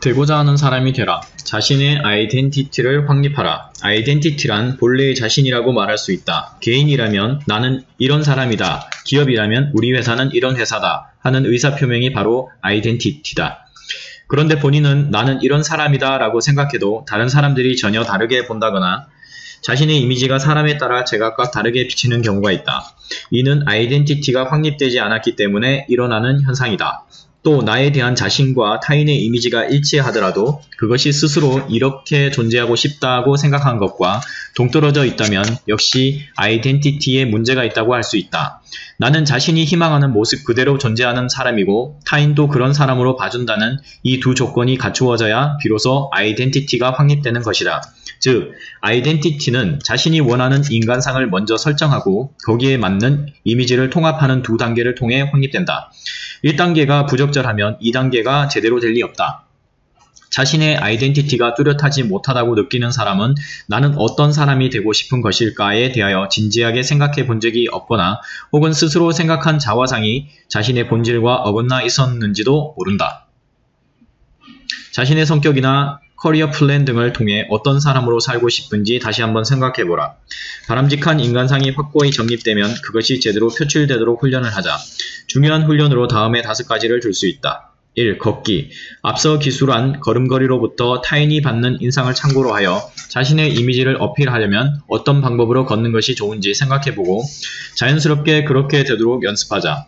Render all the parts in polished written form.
되고자 하는 사람이 되라. 자신의 아이덴티티를 확립하라. 아이덴티티란 본래의 자신이라고 말할 수 있다. 개인이라면 나는 이런 사람이다. 기업이라면 우리 회사는 이런 회사다. 하는 의사표명이 바로 아이덴티티다. 그런데 본인은 나는 이런 사람이다 라고 생각해도 다른 사람들이 전혀 다르게 본다거나 자신의 이미지가 사람에 따라 제각각 다르게 비치는 경우가 있다. 이는 아이덴티티가 확립되지 않았기 때문에 일어나는 현상이다. 또 나에 대한 자신과 타인의 이미지가 일치하더라도 그것이 스스로 이렇게 존재하고 싶다고 생각한 것과 동떨어져 있다면 역시 아이덴티티에 문제가 있다고 할 수 있다. 나는 자신이 희망하는 모습 그대로 존재하는 사람이고 타인도 그런 사람으로 봐준다는 이 두 조건이 갖추어져야 비로소 아이덴티티가 확립되는 것이다. 즉, 아이덴티티는 자신이 원하는 인간상을 먼저 설정하고 거기에 맞는 이미지를 통합하는 두 단계를 통해 확립된다. 1단계가 부적절하면 2단계가 제대로 될 리 없다. 자신의 아이덴티티가 뚜렷하지 못하다고 느끼는 사람은 나는 어떤 사람이 되고 싶은 것일까에 대하여 진지하게 생각해 본 적이 없거나 혹은 스스로 생각한 자화상이 자신의 본질과 어긋나 있었는지도 모른다. 자신의 성격이나 커리어 플랜 등을 통해 어떤 사람으로 살고 싶은지 다시 한번 생각해보라. 바람직한 인간상이 확고히 정립되면 그것이 제대로 표출되도록 훈련을 하자. 중요한 훈련으로 다음에 5가지를 줄 수 있다. 1. 걷기. 앞서 기술한 걸음걸이로부터 타인이 받는 인상을 참고로 하여 자신의 이미지를 어필하려면 어떤 방법으로 걷는 것이 좋은지 생각해보고 자연스럽게 그렇게 되도록 연습하자.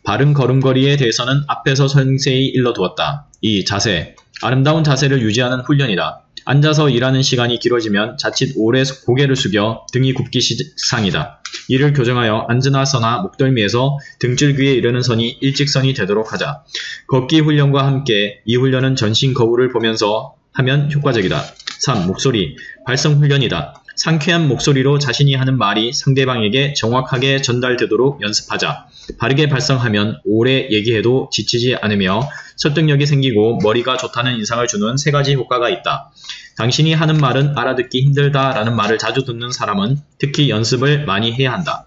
바른 걸음걸이에 대해서는 앞에서 상세히 일러두었다. 2. 자세. 아름다운 자세를 유지하는 훈련이다. 앉아서 일하는 시간이 길어지면 자칫 오래 고개를 숙여 등이 굽기 시상이다. 이를 교정하여 앉으나 서나 목덜미에서 등줄기에 이르는 선이 일직선이 되도록 하자. 걷기 훈련과 함께 이 훈련은 전신 거울을 보면서 하면 효과적이다. 3. 목소리. 발성 훈련이다. 상쾌한 목소리로 자신이 하는 말이 상대방에게 정확하게 전달되도록 연습하자. 바르게 발성하면 오래 얘기해도 지치지 않으며 설득력이 생기고 머리가 좋다는 인상을 주는 3가지 효과가 있다. 당신이 하는 말은 알아듣기 힘들다 라는 말을 자주 듣는 사람은 특히 연습을 많이 해야 한다.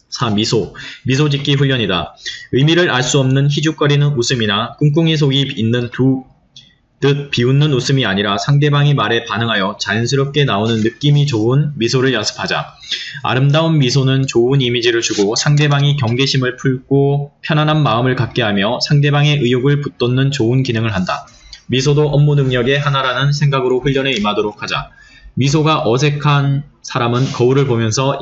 4. 미소. 미소 짓기 훈련이다. 의미를 알 수 없는 희죽거리는 웃음이나 꿍꿍이 속이 있는 듯 비웃는 웃음이 아니라 상대방이 말에 반응하여 자연스럽게 나오는 느낌이 좋은 미소를 연습하자. 아름다운 미소는 좋은 이미지를 주고 상대방이 경계심을 풀고 편안한 마음을 갖게 하며 상대방의 의욕을 붙돋는 좋은 기능을 한다. 미소도 업무 능력의 하나라는 생각으로 훈련에 임하도록 하자. 미소가 어색한 사람은 거울을 보면서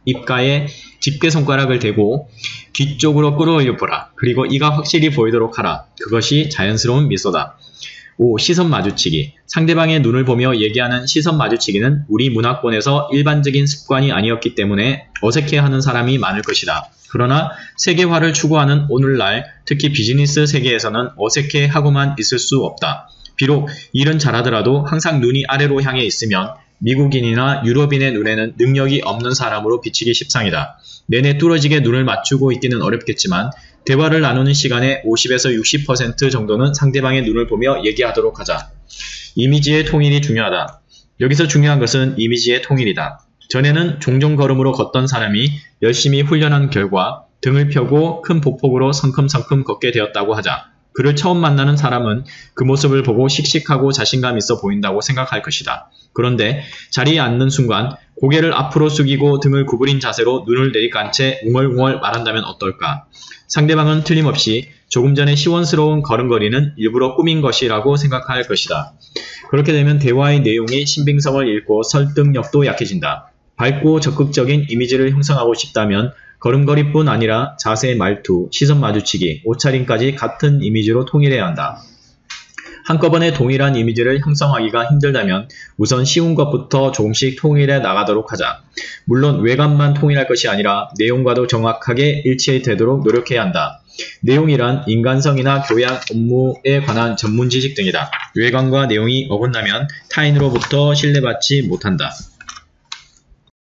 입가에 집게손가락을 대고 귀 쪽으로 끌어올려 보라. 그리고 이가 확실히 보이도록 하라. 그것이 자연스러운 미소다. 5. 시선 마주치기. 상대방의 눈을 보며 얘기하는 시선 마주치기는 우리 문화권에서 일반적인 습관이 아니었기 때문에 어색해하는 사람이 많을 것이다. 그러나 세계화를 추구하는 오늘날 특히 비즈니스 세계에서는 어색해하고만 있을 수 없다. 비록 일은 잘하더라도 항상 눈이 아래로 향해 있으면 미국인이나 유럽인의 눈에는 능력이 없는 사람으로 비치기 십상이다. 내내 뚫어지게 눈을 맞추고 있기는 어렵겠지만 대화를 나누는 시간의 50에서 60% 정도는 상대방의 눈을 보며 얘기하도록 하자. 이미지의 통일이 중요하다. 여기서 중요한 것은 이미지의 통일이다. 전에는 종종 걸음으로 걷던 사람이 열심히 훈련한 결과 등을 펴고 큰 보폭으로 성큼성큼 걷게 되었다고 하자. 그를 처음 만나는 사람은 그 모습을 보고 씩씩하고 자신감 있어 보인다고 생각할 것이다. 그런데 자리에 앉는 순간 고개를 앞으로 숙이고 등을 구부린 자세로 눈을 내리깐 채 웅얼웅얼 말한다면 어떨까? 상대방은 틀림없이 조금 전에 시원스러운 걸음걸이는 일부러 꾸민 것이라고 생각할 것이다. 그렇게 되면 대화의 내용이 신빙성을 잃고 설득력도 약해진다. 밝고 적극적인 이미지를 형성하고 싶다면 걸음걸이뿐 아니라 자세, 말투, 시선 마주치기, 옷차림까지 같은 이미지로 통일해야 한다. 한꺼번에 동일한 이미지를 형성하기가 힘들다면 우선 쉬운 것부터 조금씩 통일해 나가도록 하자. 물론 외관만 통일할 것이 아니라 내용과도 정확하게 일치되도록 노력해야 한다. 내용이란 인간성이나 교양, 업무에 관한 전문 지식 등이다. 외관과 내용이 어긋나면 타인으로부터 신뢰받지 못한다.